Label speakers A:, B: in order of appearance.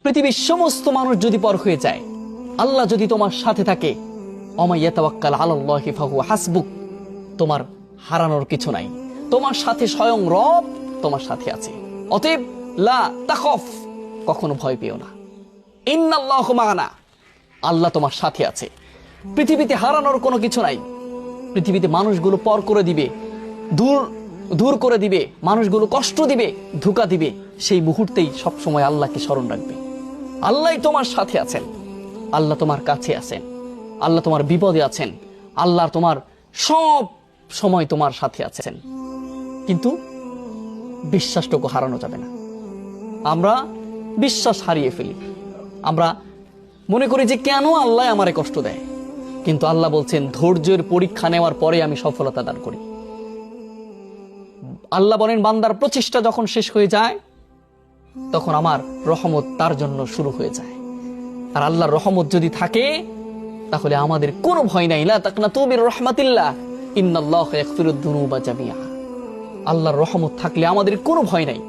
A: পৃথিবীর সমস্ত মানুষ যদি পর হয়ে যায়, আল্লাহ যদি তোমার সাথে থাকে, ওয়া ইয়াতাওয়াক্কাল আলাল্লাহি ফাহুয়া হাসবুক, তোমার হারানোর কিছু নাই। তোমার সাথে স্বয়ং রব তোমার সাথে আছে। অতএব লা তাখফ, কখনো ভয় পেও না। ইন্নাল্লাহু মা'ানা, আল্লাহ তোমার সাথে আছে। পৃথিবীতে হারানোর কোনো কিছু নাই। পৃথিবীতে মানুষগুলো পর করে দিবে, দূর করে দিবে, মানুষগুলো কষ্ট দিবে, ধোঁকা দিবে, সেই মুহূর্তেই সবসময় আল্লাহকে স্মরণ রাখবে। আল্লাহই তোমার সাথে আছেন, আল্লাহ তোমার কাছে আছেন, আল্লাহ তোমার বিপদে আছেন, আল্লাহ তোমার সব সময় তোমার সাথে আছেন। কিন্তু বিশ্বাসটুকু হারানো যাবে না। আমরা বিশ্বাস হারিয়ে ফেলি। আমরা মনে করি যে কেন আল্লাহ আমারে কষ্ট দেয়, কিন্তু আল্লাহ বলছেন ধৈর্যের পরীক্ষা নেওয়ার পরে আমি সফলতা দান করি। আল্লাহ বলেন বান্দার প্রচেষ্টা যখন শেষ হয়ে যায়, তখন আমার রহমত তার জন্য শুরু হয়ে যায়। আর আল্লাহর রহমত যদি থাকে, তাহলে আমাদের কোনো ভয় নাই। লা তাকনাতু মির রাহমাতিল্লাহ, ইন্নাল্লাহা ইয়াগফিরুদ যুনুবা জামিআ। আল্লাহর রহমত থাকলে আমাদের কোনো ভয় নাই।